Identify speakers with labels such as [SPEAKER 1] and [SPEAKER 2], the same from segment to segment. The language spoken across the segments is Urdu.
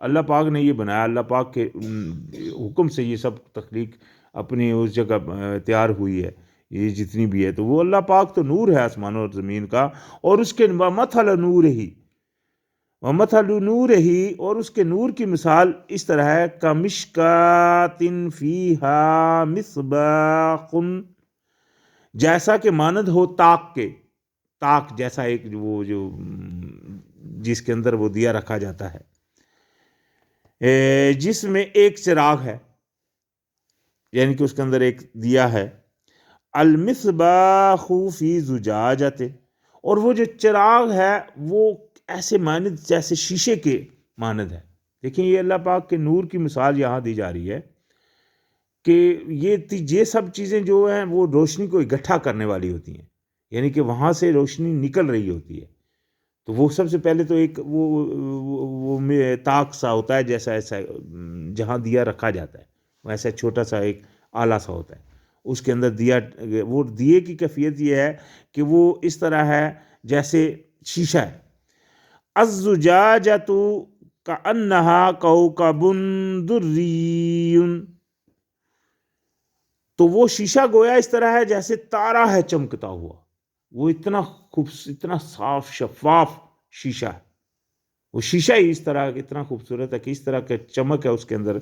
[SPEAKER 1] اللہ پاک نے یہ بنایا، اللہ پاک کے حکم سے یہ سب تخلیق اپنی اس جگہ تیار ہوئی ہے، یہ جتنی بھی ہے، تو وہ اللہ پاک تو نور ہے آسمان اور زمین کا، اور اس کے وَمَثَلُ نُورِهِ، وَمَثَلُ نُورِهِ، اور اس کے نور کی مثال اس طرح ہے كَمِشْكَاةٍ فِيهَا مِصْبَاحٌ، جیسا کہ مانند ہو تاک کے، تاک جیسا ایک وہ جو جس کے اندر وہ دیا رکھا جاتا ہے، جس میں ایک چراغ ہے، یعنی کہ اس کے اندر ایک دیا ہے، المصباح فی زجاجۃ، اور وہ جو چراغ ہے وہ ایسے مانند جیسے شیشے کے مانند ہے۔ دیکھیں یہ اللہ پاک کے نور کی مثال یہاں دی جا رہی ہے کہ یہ سب چیزیں جو ہیں وہ روشنی کو اکٹھا کرنے والی ہوتی ہیں، یعنی کہ وہاں سے روشنی نکل رہی ہوتی ہے، تو وہ سب سے پہلے تو ایک وہ طاق سا ہوتا ہے، جیسا ایسا جہاں دیا رکھا جاتا ہے ویسا چھوٹا سا ایک آلہ سا ہوتا ہے، اس کے اندر دیا، وہ دیے کی کیفیت یہ ہے کہ وہ اس طرح ہے جیسے شیشہ ہے۔ الزجاجۃ کأنہا کوکب دری، تو وہ شیشہ گویا اس طرح ہے جیسے تارا ہے چمکتا ہوا، وہ اتنا صاف شفاف شیشہ ہے، وہ شیشہ ہی اس طرح اتنا خوبصورت ہے کہ اس طرح کا چمک ہے اس کے اندر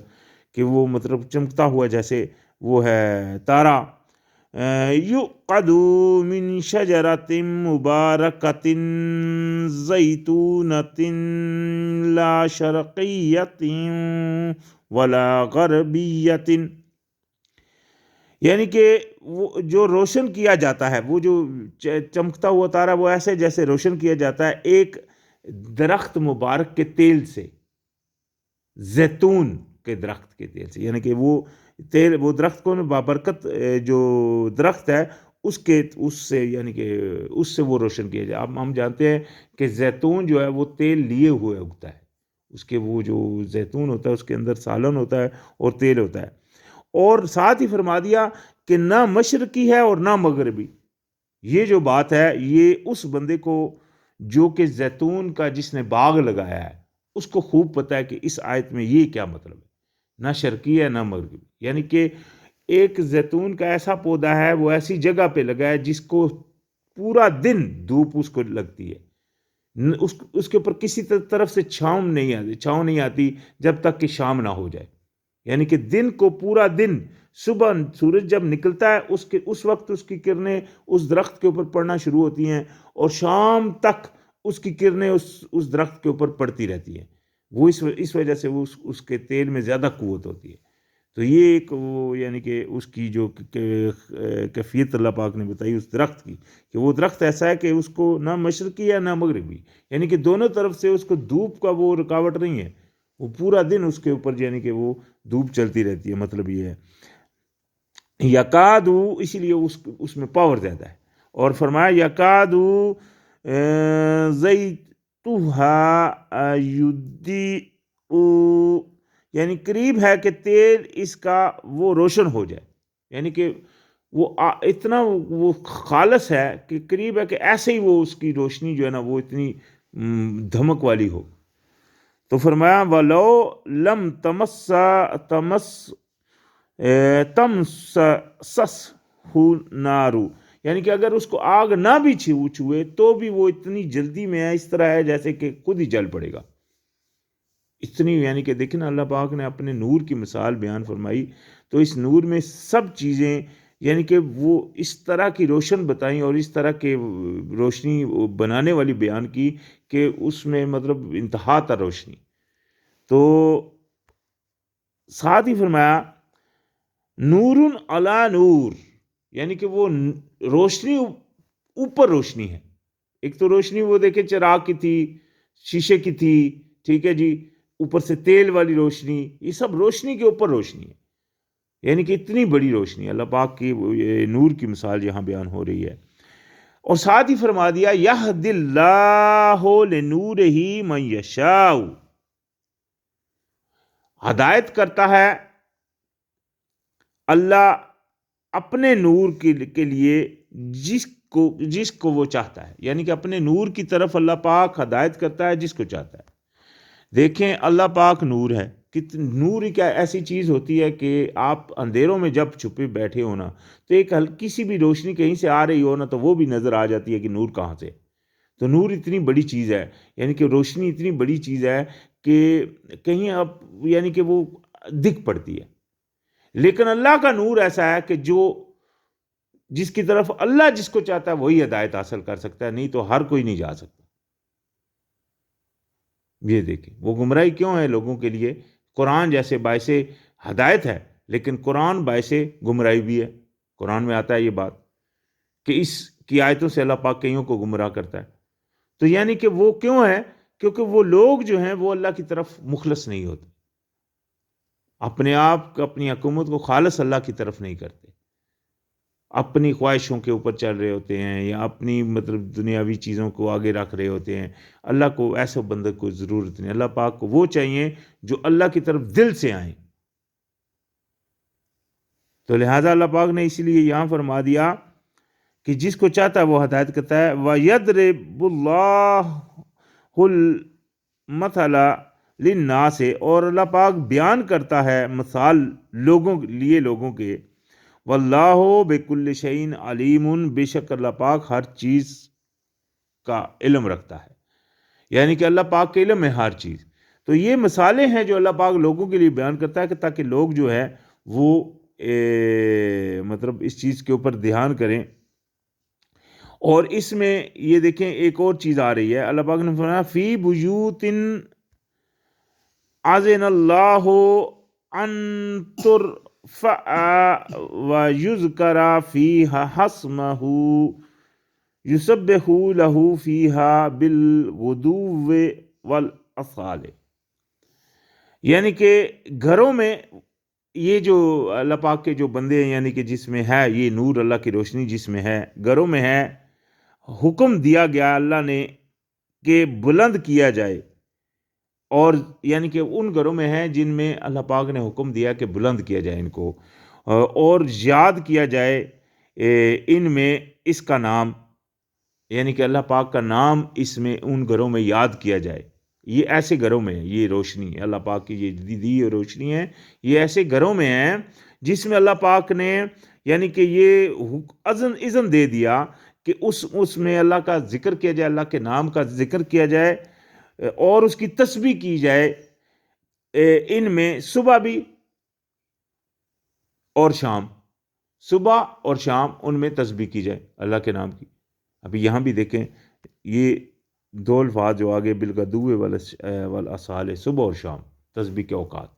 [SPEAKER 1] کہ وہ مطلب چمکتا ہوا جیسے وہ ہے تارا۔ یُؤْقَدُ مِنْ شَجَرَةٍ مُبَارَكَةٍ زَيْتُونَةٍ لَا شَرْقِيَّةٍ وَلَا غَرْبِيَّةٍ، یعنی کہ وہ جو روشن کیا جاتا ہے، وہ جو چمکتا ہوا تارا وہ ایسے جیسے روشن کیا جاتا ہے ایک درخت مبارک کے تیل سے، زیتون کے درخت کے تیل سے، یعنی کہ وہ تیل، وہ درخت کو بابرکت جو درخت ہے اس سے یعنی کہ اس سے وہ روشن کیا جائے۔ اب ہم جانتے ہیں کہ زیتون جو ہے وہ تیل لیے ہوئے اگتا ہے، اس کے وہ جو زیتون ہوتا ہے اس کے اندر سالن ہوتا ہے اور تیل ہوتا ہے، اور ساتھ ہی فرما دیا کہ نہ مشرقی ہے اور نہ مغربی۔ یہ جو بات ہے یہ اس بندے کو جو کہ زیتون کا جس نے باغ لگایا ہے اس کو خوب پتہ ہے کہ اس آیت میں یہ کیا مطلب ہے، نہ شرقی ہے نہ مغربی، یعنی کہ ایک زیتون کا ایسا پودا ہے وہ ایسی جگہ پہ لگا ہے جس کو پورا دن دھوپ اس کو لگتی ہے، اس کے اوپر کسی طرف سے چھاؤں نہیں آتی جب تک کہ شام نہ ہو جائے، یعنی کہ دن کو پورا دن صبح سورج جب نکلتا ہے اس وقت اس کی کرنیں اس درخت کے اوپر پڑنا شروع ہوتی ہیں اور شام تک اس کی کرنیں اس درخت کے اوپر پڑتی رہتی ہیں، وہ اس وجہ سے وہ اس کے تیل میں زیادہ قوت ہوتی ہے۔ تو یہ ایک وہ یعنی کہ اس کی جو کیفیت اللہ پاک نے بتائی اس درخت کی کہ وہ درخت ایسا ہے کہ اس کو نہ مشرقی ہے نہ مغربی، یعنی کہ دونوں طرف سے اس کو دھوپ کا وہ رکاوٹ نہیں ہے، وہ پورا دن اس کے اوپر یعنی کہ وہ دھوپ چلتی رہتی ہے، مطلب یہ ہے یکادو، اسی لیے اس میں پاور زیادہ ہے، اور فرمایا یکادو زیتوہا یضیء، یعنی قریب ہے کہ تیل اس کا وہ روشن ہو جائے، یعنی کہ وہ اتنا وہ خالص ہے کہ قریب ہے کہ ایسے ہی وہ اس کی روشنی جو ہے نا وہ اتنی دھمک والی ہو۔ تو فرمایا وَلَوْ لَمْ تَمْسَسْهُ نَارُ، یعنی کہ اگر اس کو آگ نہ بھی چھوئے تو بھی وہ اتنی جلدی میں ہے، اس طرح ہے جیسے کہ خود ہی جل پڑے گا، اتنی یعنی کہ دیکھیں نا اللہ پاک نے اپنے نور کی مثال بیان فرمائی، تو اس نور میں سب چیزیں یعنی کہ وہ اس طرح کی روشن بتائیں اور اس طرح کے روشنی بنانے والی بیان کی کہ اس میں مطلب انتہا تر روشنی۔ تو ساتھ ہی فرمایا نور علی نور، یعنی کہ وہ روشنی اوپر روشنی ہے، ایک تو روشنی وہ دیکھیں چراغ کی تھی، شیشے کی تھی، ٹھیک ہے جی، اوپر سے تیل والی روشنی، یہ سب روشنی کے اوپر روشنی ہے، یعنی کہ اتنی بڑی روشنی اللہ پاک کی نور کی مثال یہاں بیان ہو رہی ہے۔ اور ساتھ ہی فرما دیا یہدی اللہ لنورہ من یشاء، ہدایت کرتا ہے اللہ اپنے نور کے لیے جس کو وہ چاہتا ہے، یعنی کہ اپنے نور کی طرف اللہ پاک ہدایت کرتا ہے جس کو چاہتا ہے۔ دیکھیں اللہ پاک نور ہے، نور کیا ایسی چیز ہوتی ہے کہ آپ اندھیروں میں جب چھپے بیٹھے ہو نا، تو ایک ہلکی سی بھی روشنی کہیں سے آ رہی ہو نا، تو وہ بھی نظر آ جاتی ہے کہ نور کہاں سے۔ تو نور اتنی بڑی چیز ہے، یعنی کہ روشنی اتنی بڑی چیز ہے کہ کہیں اب یعنی کہ وہ دکھ پڑتی ہے۔ لیکن اللہ کا نور ایسا ہے کہ جس کی طرف اللہ جس کو چاہتا ہے وہی ہدایت حاصل کر سکتا ہے، نہیں تو ہر کوئی نہیں جا سکتا۔ یہ دیکھیں وہ گمراہی کیوں ہے لوگوں کے لیے؟ قرآن جیسے باعث ہدایت ہے، لیکن قرآن باعث گمراہی بھی ہے۔ قرآن میں آتا ہے یہ بات کہ اس کی آیتوں سے اللہ پاک کئیوں کو گمراہ کرتا ہے۔ تو یعنی کہ وہ کیوں ہے؟ کیونکہ وہ لوگ جو ہیں وہ اللہ کی طرف مخلص نہیں ہوتے، اپنے آپ اپنی حکومت کو خالص اللہ کی طرف نہیں کرتے، اپنی خواہشوں کے اوپر چل رہے ہوتے ہیں، یا اپنی مطلب دنیاوی چیزوں کو آگے رکھ رہے ہوتے ہیں۔ اللہ کو ایسے بندے کو ضرورت نہیں، اللہ پاک کو وہ چاہیے جو اللہ کی طرف دل سے آئیں۔ تو لہٰذا اللہ پاک نے اسی لیے یہاں فرما دیا کہ جس کو چاہتا ہے وہ ہدایت کرتا ہے۔ وَيَضْرِبُ اللَّهُ الْمَثَلَ لِلنَّاسِ، اور اللہ پاک بیان کرتا ہے مثال لوگوں کے۔ وَاللَّهُ بِكُلِّ شَيْءٍ عَلِيمٌ، بے شک اللہ پاک ہر چیز کا علم رکھتا ہے، یعنی کہ اللہ پاک کے علم میں ہر چیز۔ تو یہ مثالیں ہیں جو اللہ پاک لوگوں کے لیے بیان کرتا ہے کہ تاکہ لوگ جو ہے وہ مطلب اس چیز کے اوپر دھیان کریں۔ اور اس میں یہ دیکھیں ایک اور چیز آ رہی ہے، اللہ پاک نے فرمایا فی بیوت اذن اللہ ان ترفع ویذکر فیہا اسمہ یسبح لہ فیہا بالغدو والآصال، یعنی کہ گھروں میں یہ جو اللہ پاک کے جو بندے ہیں، یعنی کہ جس میں ہے یہ نور اللہ کی روشنی جس میں ہے، گھروں میں ہے، حکم دیا گیا اللہ نے کہ بلند کیا جائے، اور یعنی کہ ان گھروں میں ہے جن میں اللہ پاک نے حکم دیا کہ بلند کیا جائے ان کو، اور یاد کیا جائے ان میں اس کا نام، یعنی کہ اللہ پاک کا نام اس میں ان گھروں میں یاد کیا جائے۔ یہ ایسے گھروں میں ہے یہ روشنی، اللہ پاک کی یہ دی روشنی ہے، یہ ایسے گھروں میں ہے جس میں اللہ پاک نے یعنی کہ یہ اذن دے دیا کہ اس میں اللہ کا ذکر کیا جائے، اللہ کے نام کا ذکر کیا جائے، اور اس کی تسبیح کی جائے، ان میں صبح بھی اور شام، صبح اور شام ان میں تسبیح کی جائے اللہ کے نام کی۔ ابھی یہاں بھی دیکھیں یہ دو الفاظ جو آگے بالغدو والآصال، صبح اور شام تسبیح کے اوقات۔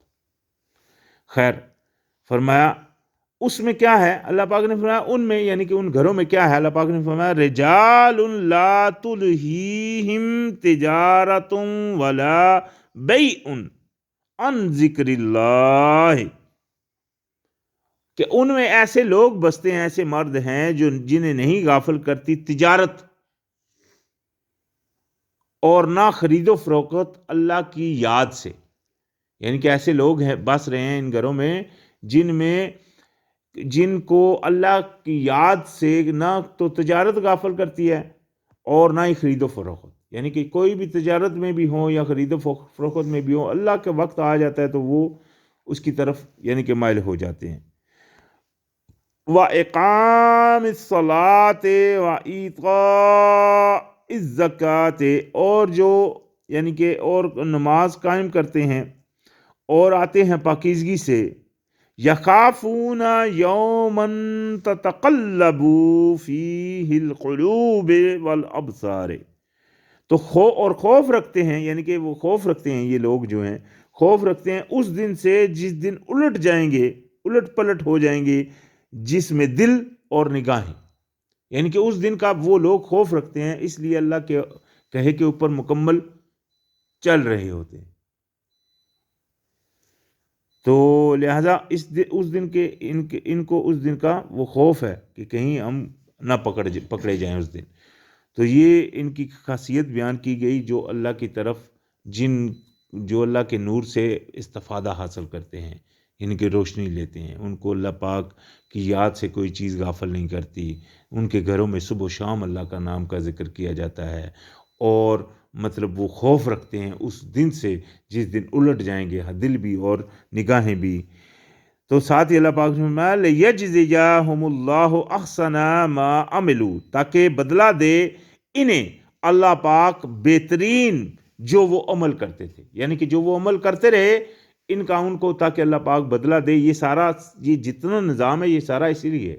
[SPEAKER 1] خیر فرمایا اس میں کیا ہے، اللہ پاک نے فرمایا ان میں یعنی کہ ان گھروں میں کیا ہے، اللہ پاک نے فرمایا رجال لا تلہیہم تجارت ولا بیع عن ذکر اللہ، کہ ان میں ایسے لوگ بستے ہیں، ایسے مرد ہیں جنہیں نہیں غافل کرتی تجارت اور نہ خرید و فروخت اللہ کی یاد سے، یعنی کہ ایسے لوگ ہیں بس رہے ہیں ان گھروں میں جن کو اللہ کی یاد سے نہ تو تجارت غافل کرتی ہے اور نہ ہی خرید و فروخت، یعنی کہ کوئی بھی تجارت میں بھی ہو یا خرید و فروخت میں بھی ہو، اللہ کے وقت آ جاتا ہے تو وہ اس کی طرف یعنی کہ مائل ہو جاتے ہیں۔ وَإِقَامِ الصَّلَاةِ وَإِيتَاءِ الزَّكَاةِ، اور جو یعنی کہ اور نماز قائم کرتے ہیں اور آتے ہیں پاکیزگی سے، یخافون یوما تتقلب فیہ القلوب والابصار، تو خوف رکھتے ہیں، یعنی کہ وہ خوف رکھتے ہیں یہ لوگ جو ہیں خوف رکھتے ہیں اس دن سے جس دن الٹ جائیں گے، الٹ پلٹ ہو جائیں گے جس میں دل اور نگاہیں، یعنی کہ اس دن کا وہ لوگ خوف رکھتے ہیں، اس لیے اللہ کے کہے کے اوپر مکمل چل رہے ہوتے ہیں۔ تو لہذا اس دن کے ان کو اس دن کا وہ خوف ہے کہ کہیں ہم نہ پکڑے جائیں اس دن۔ تو یہ ان کی خاصیت بیان کی گئی جو اللہ کی طرف جو اللہ کے نور سے استفادہ حاصل کرتے ہیں، ان کی روشنی لیتے ہیں، ان کو اللہ پاک کی یاد سے کوئی چیز غافل نہیں کرتی، ان کے گھروں میں صبح و شام اللہ کا نام کا ذکر کیا جاتا ہے، اور مطلب وہ خوف رکھتے ہیں اس دن سے جس دن الٹ جائیں گے دل بھی اور نگاہیں بھی۔ تو ساتھ ہی اللہ پاک نے فرمایا لِيَجْزِيَهُمُ اللَّهُ أَحْسَنَ مَا عَمِلُوا، تاکہ بدلہ دے انہیں اللہ پاک بہترین جو وہ عمل کرتے تھے، یعنی کہ جو وہ عمل کرتے رہے ان کا ان کو تاکہ اللہ پاک بدلہ دے۔ یہ جتنا نظام ہے یہ سارا اسی لیے ہے۔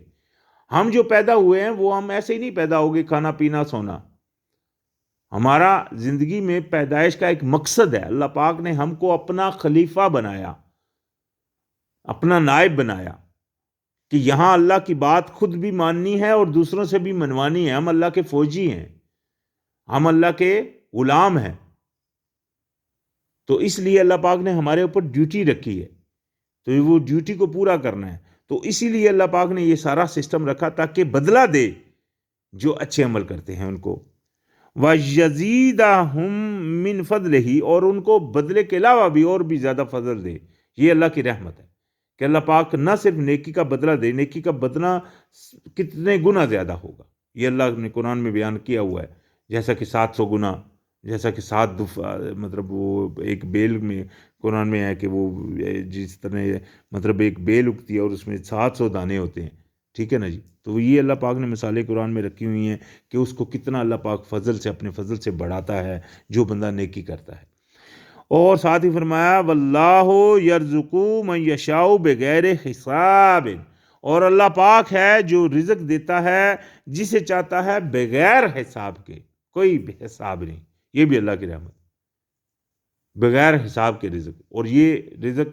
[SPEAKER 1] ہم جو پیدا ہوئے ہیں وہ ہم ایسے ہی نہیں پیدا ہو گئے کھانا پینا سونا۔ ہمارا زندگی میں پیدائش کا ایک مقصد ہے۔ اللہ پاک نے ہم کو اپنا خلیفہ بنایا، اپنا نائب بنایا کہ یہاں اللہ کی بات خود بھی ماننی ہے اور دوسروں سے بھی منوانی ہے۔ ہم اللہ کے فوجی ہیں، ہم اللہ کے غلام ہیں، تو اس لیے اللہ پاک نے ہمارے اوپر ڈیوٹی رکھی ہے، تو وہ ڈیوٹی کو پورا کرنا ہے۔ تو اسی لیے اللہ پاک نے یہ سارا سسٹم رکھا تاکہ بدلہ دے جو اچھے عمل کرتے ہیں ان کو، وَيَزِيدَهُم مِّن فَضْلِهِ، اور ان کو بدلے کے علاوہ بھی اور بھی زیادہ فضل دے۔ یہ اللہ کی رحمت ہے کہ اللہ پاک نہ صرف نیکی کا بدلہ دے، نیکی کا بدلہ کتنے گنا زیادہ ہوگا یہ اللہ نے قرآن میں بیان کیا ہوا ہے، جیسا کہ 700 گنا، جیسا کہ 7 دفعہ، مطلب وہ ایک بیل میں قرآن میں ہے کہ وہ جس طرح مطلب ایک بیل اگتی ہے اور اس میں 700 دانے ہوتے ہیں، ٹھیک ہے نا جی۔ تو یہ اللہ پاک نے مثالیں قرآن میں رکھی ہوئی ہیں کہ اس کو کتنا اللہ پاک فضل سے، اپنے فضل سے بڑھاتا ہے جو بندہ نیکی کرتا ہے۔ اور ساتھ ہی فرمایا واللہ یرزق من یشاء بغیر حساب، اور اللہ پاک ہے جو رزق دیتا ہے جسے چاہتا ہے بغیر حساب کے، کوئی حساب نہیں۔ یہ بھی اللہ کی رحمت، بغیر حساب کے رزق۔ اور یہ رزق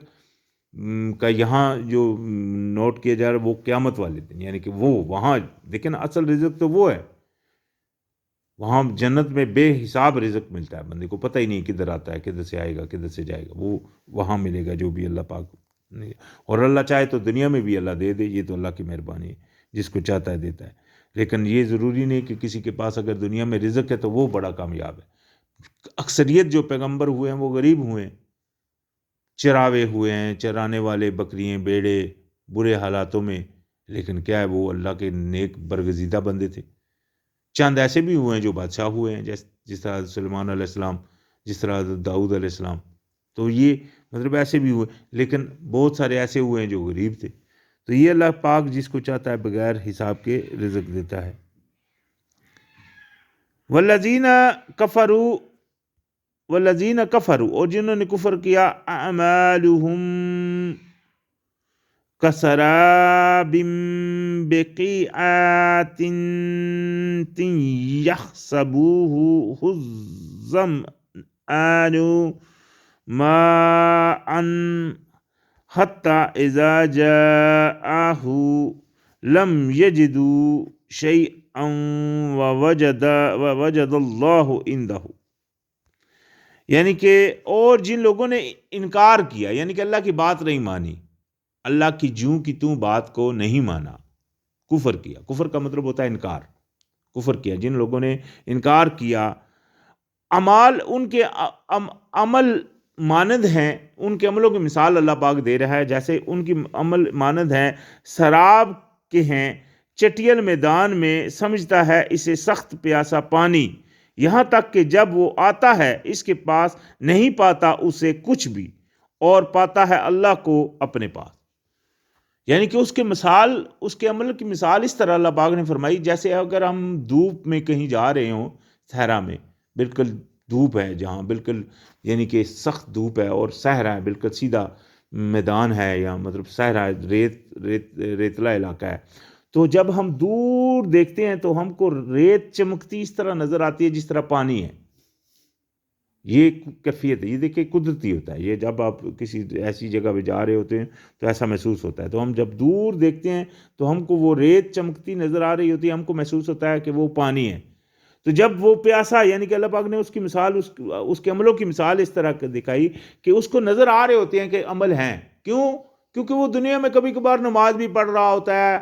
[SPEAKER 1] کا یہاں جو نوٹ کیا جا رہا ہے وہ قیامت والے دن، یعنی کہ وہ وہاں دیکھیں نا، اصل رزق تو وہ ہے، وہاں جنت میں بے حساب رزق ملتا ہے، بندے کو پتہ ہی نہیں کدھر آتا ہے، کدھر سے آئے گا، کدھر سے جائے گا، وہ وہاں ملے گا جو بھی اللہ پاک نے۔ اور اللہ چاہے تو دنیا میں بھی اللہ دے دے، یہ تو اللہ کی مہربانی ہے، جس کو چاہتا ہے دیتا ہے۔ لیکن یہ ضروری نہیں کہ کسی کے پاس اگر دنیا میں رزق ہے تو وہ بڑا کامیاب ہے۔ اکثریت جو پیغمبر ہوئے ہیں وہ غریب ہوئے ہیں، چراوے ہوئے ہیں، چرانے والے، بکریاں، بیڑے، برے حالاتوں میں، لیکن کیا ہے وہ اللہ کے نیک برگزیدہ بندے تھے۔ چند ایسے بھی ہوئے ہیں جو بادشاہ ہوئے ہیں، جس طرح سلیمان علیہ السلام، جس طرح داؤد علیہ السلام، تو یہ مطلب ایسے بھی ہوئے، لیکن بہت سارے ایسے ہوئے ہیں جو غریب تھے۔ تو یہ اللہ پاک جس کو چاہتا ہے بغیر حساب کے رزق دیتا ہے۔ والذین کفروا اور جنہوں نے کفر کیا، اعمالہم کسراب بقیعات یحسبوہ الظمآن ماء حتی اذا جاءہ لم یجدوا شیئا ووجد اللہ عندہ، یعنی کہ اور جن لوگوں نے انکار کیا، یعنی کہ اللہ کی بات نہیں مانی، اللہ کی جوں کی توں بات کو نہیں مانا، کفر کیا۔ کفر کا مطلب ہوتا ہے انکار، کفر کیا۔ جن لوگوں نے انکار کیا، اعمال ان کے عمل مانند ہیں، ان کے عملوں کی مثال اللہ پاک دے رہا ہے، جیسے ان کی عمل مانند ہیں سراب کے ہیں، چٹیل میدان میں سمجھتا ہے اسے سخت پیاسا پانی، یہاں تک کہ جب وہ آتا ہے اس کے پاس نہیں پاتا اسے کچھ بھی، اور پاتا ہے اللہ کو اپنے پاس۔ یعنی کہ اس کے عمل کی مثال اس طرح اللہ پاک نے فرمائی، جیسے اگر ہم دھوپ میں کہیں جا رہے ہوں، صحرا میں، بالکل دھوپ ہے جہاں، بالکل یعنی کہ سخت دھوپ ہے اور صحرا ہے، بالکل سیدھا میدان ہے، یا مطلب صحرا ہے، ریتلا علاقہ ہے، تو جب ہم دور دیکھتے ہیں تو ہم کو ریت چمکتی اس طرح نظر آتی ہے جس طرح پانی ہے۔ یہ کیفیت ہے، یہ دیکھیں قدرتی ہوتا ہے، یہ جب آپ کسی ایسی جگہ پہ جا رہے ہوتے ہیں تو ایسا محسوس ہوتا ہے۔ تو ہم جب دور دیکھتے ہیں تو ہم کو وہ ریت چمکتی نظر آ رہی ہوتی ہے، ہم کو محسوس ہوتا ہے کہ وہ پانی ہے۔ تو جب وہ پیاسا، یعنی کہ اللہ پاک نے اس کی مثال، اس کے عملوں کی مثال اس طرح دکھائی کہ اس کو نظر آ رہے ہوتے ہیں کہ عمل ہیں۔ کیوں؟ کیونکہ وہ دنیا میں کبھی کبھار نماز بھی پڑھ رہا ہوتا ہے،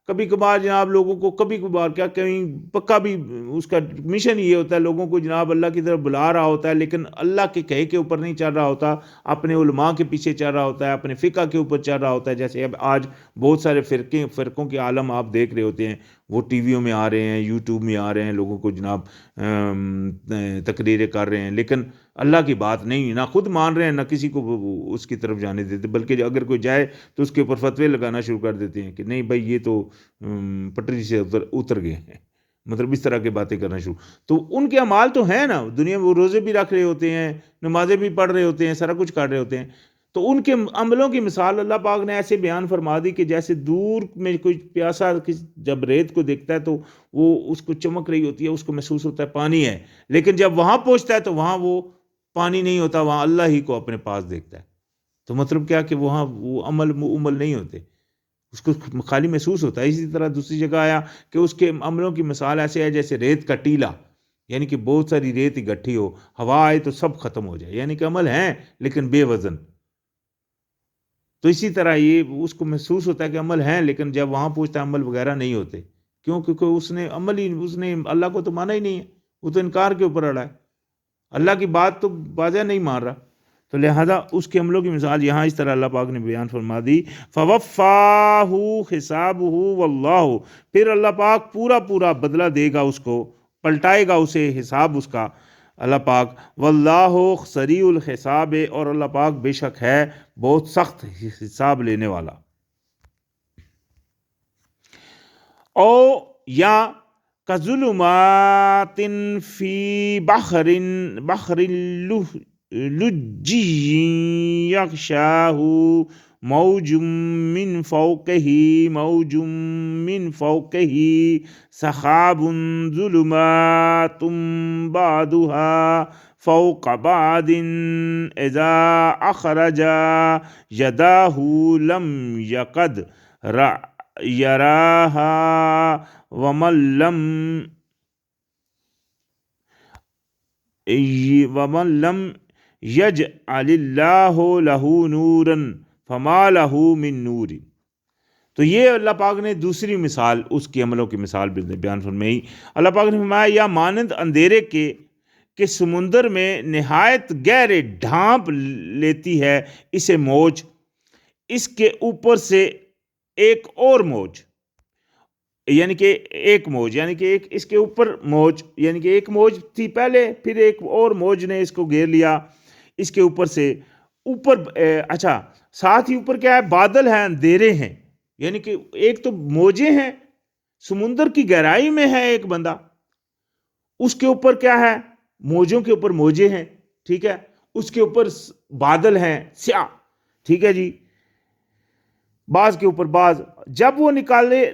[SPEAKER 1] کبھی کبھار جناب لوگوں کو کبھی کبھار کیا کہیں پکا بھی اس کا مشن یہ ہوتا ہے لوگوں کو جناب اللہ کی طرف بلا رہا ہوتا ہے، لیکن اللہ کے کہے کے اوپر نہیں چل رہا ہوتا، اپنے علماء کے پیچھے چل رہا ہوتا ہے، اپنے فقہ کے اوپر چل رہا ہوتا ہے. جیسے اب آج بہت سارے فرقوں کے عالم آپ دیکھ رہے ہوتے ہیں، وہ ٹی ویوں میں آ رہے ہیں، یوٹیوب میں آ رہے ہیں، لوگوں کو جناب تقریریں کر رہے ہیں، لیکن اللہ کی بات نہیں، نہ خود مان رہے ہیں، نہ کسی کو اس کی طرف جانے دیتے، بلکہ اگر کوئی جائے تو اس کے اوپر فتوے لگانا شروع کر دیتے ہیں کہ نہیں بھائی یہ تو پٹری سے اتر گئے ہیں، مطلب اس طرح کی باتیں کرنا شروع. تو ان کے اعمال تو ہیں نا دنیا میں، وہ روزے بھی رکھ رہے ہوتے ہیں، نمازیں بھی پڑھ رہے ہوتے ہیں، سارا کچھ کر رہے ہوتے ہیں. تو ان کے عملوں کی مثال اللہ پاک نے ایسے بیان فرما دی کہ جیسے دور میں کوئی پیاسا جب ریت کو دیکھتا ہے تو وہ اس کو چمک رہی ہوتی ہے، اس کو محسوس ہوتا ہے پانی ہے، لیکن جب وہاں پہنچتا ہے تو وہاں وہ پانی نہیں ہوتا، وہاں اللہ ہی کو اپنے پاس دیکھتا ہے. تو مطلب کیا کہ وہاں وہ عمل نہیں ہوتے، اس کو خالی محسوس ہوتا ہے. اسی طرح دوسری جگہ آیا کہ اس کے عملوں کی مثال ایسے ہے جیسے ریت کا ٹیلا، یعنی کہ بہت ساری ریت اکٹھی ہو، ہوا آئے تو سب ختم ہو جائے، یعنی کہ عمل ہیں لیکن بے وزن. تو اسی طرح یہ اس کو محسوس ہوتا ہے کہ عمل ہیں، لیکن جب وہاں پہنچتا ہے عمل وغیرہ نہیں ہوتے. کیوں؟ کیونکہ اس نے اللہ کو تو مانا ہی نہیں ہے، وہ تو انکار کے اوپر اڑا ہے، اللہ کی بات تو واضح نہیں مان رہا. تو لہذا اس کے عملوں کی مثال یہاں اس طرح اللہ پاک نے بیان فرما دی. فَوَفَّاهُ حِسَابُهُ وَاللَّهُ، پھر اللہ پاک پورا بدلہ دے گا اس کو، پلٹائے گا اسے حساب اس کا اللہ پاک. واللہ سریع الحساب، اور اللہ پاک بے شک ہے بہت سخت حساب لینے والا. او یا کظلمات فی بحر لجی یغشاہ موج من فوقہ سحاب ظلمات بعضها فوق بعض اذا اخرج یداہ لم یقد یراہا ومن لم یجعل اللہ لہ نورا فما لہ من نور. تو یہ اللہ پاک نے دوسری مثال اس کے عملوں کی مثال بیان فرمائی. اللہ پاک نے فرمایا یا مانند اندھیرے کے کہ سمندر میں نہایت گہرے ڈھانپ لیتی ہے اسے موج، اس کے اوپر سے ایک اور موج، یعنی کہ ایک موج، یعنی کہ ایک اس کے اوپر موج، یعنی کہ ایک موج تھی پہلے، پھر ایک اور موج نے اس کو گھیر لیا اس کے اوپر سے اوپر. اچھا ساتھ ہی اوپر کیا ہے؟ بادل ہیں، اندھیرے ہیں، یعنی کہ ایک تو موجیں ہیں، سمندر کی گہرائی میں ہے ایک بندہ، اس کے اوپر کیا ہے؟ موجوں کے اوپر موجیں ہیں، ٹھیک ہے، اس کے اوپر بادل ہیں سیاہ، ٹھیک ہے جی، بعض کے اوپر بعض. جب وہ نکالے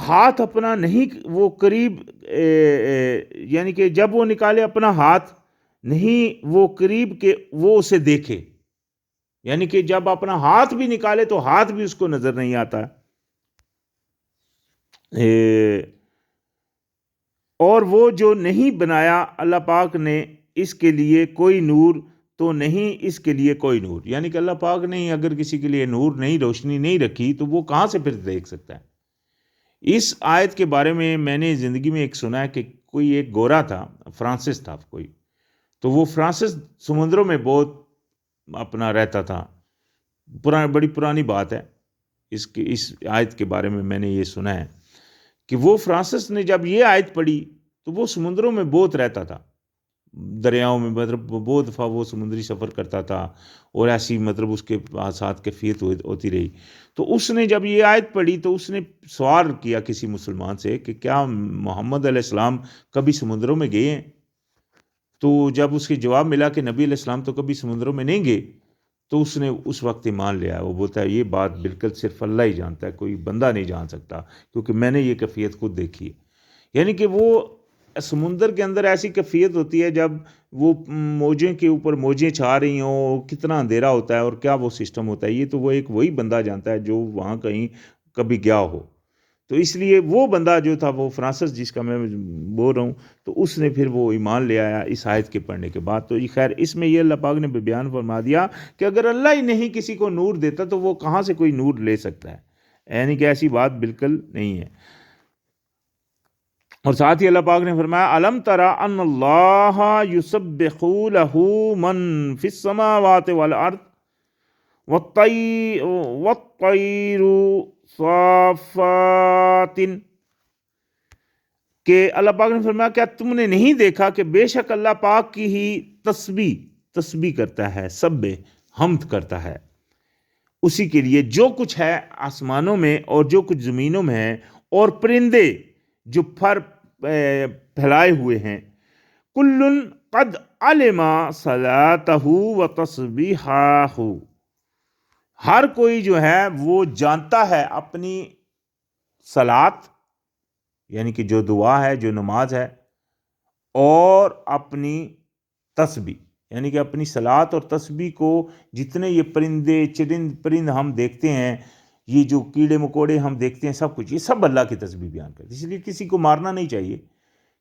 [SPEAKER 1] ہاتھ اپنا نہیں وہ قریب، یعنی کہ جب وہ نکالے اپنا ہاتھ نہیں وہ قریب کہ وہ اسے دیکھے، یعنی کہ جب اپنا ہاتھ بھی نکالے تو ہاتھ بھی اس کو نظر نہیں آتا. اور وہ جو نہیں بنایا اللہ پاک نے اس کے لیے کوئی نور، تو نہیں اس کے لیے کوئی نور، یعنی کہ اللہ پاک نے اگر کسی کے لیے نور نہیں، روشنی نہیں رکھی تو وہ کہاں سے پھر دیکھ سکتا ہے. اس آیت کے بارے میں نے زندگی میں ایک سنا ہے کہ کوئی ایک گورا تھا، فرانسس تھا کوئی، تو وہ فرانسس سمندروں میں بہت اپنا رہتا تھا، بڑی پرانی بات ہے. اس آیت کے بارے میں نے یہ سنا ہے کہ وہ فرانسس نے جب یہ آیت پڑھی تو وہ سمندروں میں بہت رہتا تھا، دریاؤں میں، مطلب بہت دفعہ وہ سمندری سفر کرتا تھا اور ایسی مطلب اس کے ساتھ کیفیت ہوتی رہی. تو اس نے جب یہ آیت پڑھی تو اس نے سوال کیا کسی مسلمان سے کہ کیا محمد علیہ السلام کبھی سمندروں میں گئے ہیں؟ تو جب اس کے جواب ملا کہ نبی علیہ السلام تو کبھی سمندروں میں نہیں گئے، تو اس نے اس وقت ایمان لیا. وہ بولتا ہے یہ بات بالکل صرف اللہ ہی جانتا ہے، کوئی بندہ نہیں جان سکتا، کیونکہ میں نے یہ کیفیت خود دیکھی ہے. یعنی کہ وہ سمندر کے اندر ایسی کیفیت ہوتی ہے جب وہ موجیں کے اوپر موجیں چھا رہی ہوں، کتنا اندھیرا ہوتا ہے اور کیا وہ سسٹم ہوتا ہے، یہ تو وہ ایک وہی بندہ جانتا ہے جو وہاں کہیں کبھی گیا ہو. تو اس لیے وہ بندہ جو تھا، وہ فرانسس جس کا میں بول رہا ہوں، تو اس نے پھر وہ ایمان لے آیا اس آیت کے پڑھنے کے بعد. تو خیر اس میں یہ اللہ پاک نے بیان فرما دیا کہ اگر اللہ ہی نہیں کسی کو نور دیتا تو وہ کہاں سے کوئی نور لے سکتا ہے. یعنی کہ ایسی بات بالکل نہیں ہے۔ اور ساتھ ہی اللہ پاک نے فرمایا الم تری ان اللہ یسبح لہ من فی السماوات والارض والطیر صافات، کہ اللہ پاک نے فرمایا کیا تم نے نہیں دیکھا کہ بے شک اللہ پاک کی ہی تسبیح کرتا ہے، حمد کرتا ہے اسی کے لیے جو کچھ ہے آسمانوں میں اور جو کچھ زمینوں میں ہے، اور پرندے جو پر پھیلائے ہوئے ہیں، کل قد علم صلاتہ و تسبیحہ، ہر کوئی جو ہے وہ جانتا ہے اپنی صلات یعنی کہ جو دعا ہے، جو نماز ہے، اور اپنی تسبیح یعنی کہ اپنی صلات اور تسبیح کو جتنے یہ پرند ہم دیکھتے ہیں، یہ جو کیڑے مکوڑے ہم دیکھتے ہیں، سب کچھ یہ سب اللہ کی تسبیح بیان کرتے ہیں۔ اس لیے کسی کو مارنا نہیں چاہیے،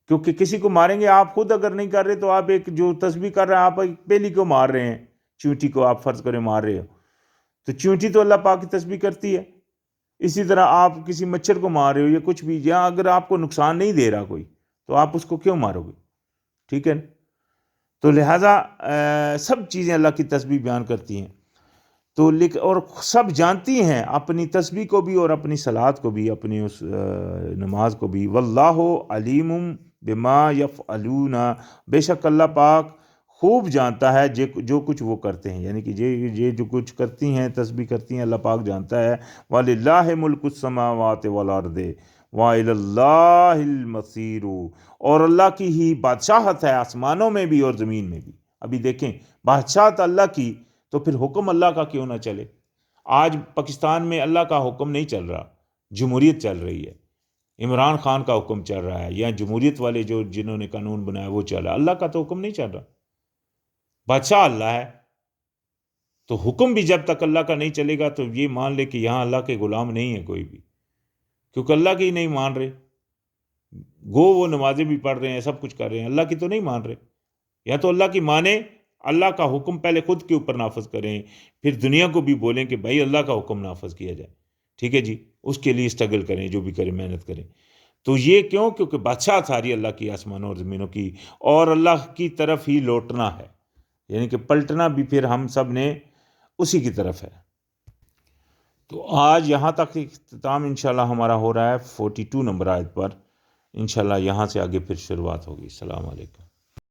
[SPEAKER 1] کیونکہ کسی کو ماریں گے، آپ خود اگر نہیں کر رہے تو آپ ایک جو تسبیح کر رہے ہیں، آپ ایک پہلی کو مار رہے ہیں، چونٹی کو آپ فرض کریں مار رہے ہو، تو چونٹی تو اللہ پاک کی تسبیح کرتی ہے۔ اسی طرح آپ کسی مچھر کو مار رہے ہو یا کچھ بھی، یا اگر آپ کو نقصان نہیں دے رہا کوئی، تو آپ اس کو کیوں مارو گے؟ ٹھیک ہے، تو لہٰذا سب چیزیں اللہ کی تسبیح بیان کرتی ہیں، تو اور سب جانتی ہیں اپنی تسبیح کو بھی اور اپنی صلات کو بھی، اپنی اس نماز کو بھی۔ واللہ علیم بما یفعلون، بے شک اللہ پاک خوب جانتا ہے جو کچھ وہ کرتے ہیں، یعنی کہ یہ جو کچھ کرتی ہیں، تسبیح کرتی ہیں، اللہ پاک جانتا ہے۔ وَلِلَّهِ مُلْكُ السَّمَاوَاتِ وَالْأَرْضِ وَإِلَى اللَّهِ الْمَصِيرُ، اور اللہ کی ہی بادشاہت ہے آسمانوں میں بھی اور زمین میں بھی۔ ابھی دیکھیں، بادشاہت اللہ کی، تو پھر حکم اللہ کا کیوں نہ چلے؟ آج پاکستان میں اللہ کا حکم نہیں چل رہا، جمہوریت چل رہی ہے، عمران خان کا حکم چل رہا ہے، یا جمہوریت والے جنہوں نے قانون بنایا وہ چل رہا ہے، اللہ کا تو حکم نہیں چل رہا۔ بادشاہ اللہ ہے، تو حکم بھی جب تک اللہ کا نہیں چلے گا تو یہ مان لے کہ یہاں اللہ کے غلام نہیں ہے کوئی بھی، کیونکہ اللہ کی ہی نہیں مان رہے۔ وہ نمازیں بھی پڑھ رہے ہیں، سب کچھ کر رہے ہیں، اللہ کی تو نہیں مان رہے۔ یا تو اللہ کی مانیں، اللہ کا حکم پہلے خود کے اوپر نافذ کریں، پھر دنیا کو بھی بولیں کہ بھائی اللہ کا حکم نافذ کیا جائے، ٹھیک ہے جی، اس کے لیے اسٹرگل کریں، جو بھی کریں محنت کریں۔ تو یہ کیوں؟ کیونکہ بادشاہ ساری اللہ کی، آسمانوں اور زمینوں کی، اور اللہ کی طرف ہی لوٹنا ہے، یعنی کہ پلٹنا بھی پھر ہم سب نے اسی کی طرف ہے۔ تو آج یہاں تک اختتام انشاءاللہ ہمارا ہو رہا ہے 42 نمبر آیت پر، انشاءاللہ یہاں سے آگے پھر شروعات ہوگی۔ السلام علیکم۔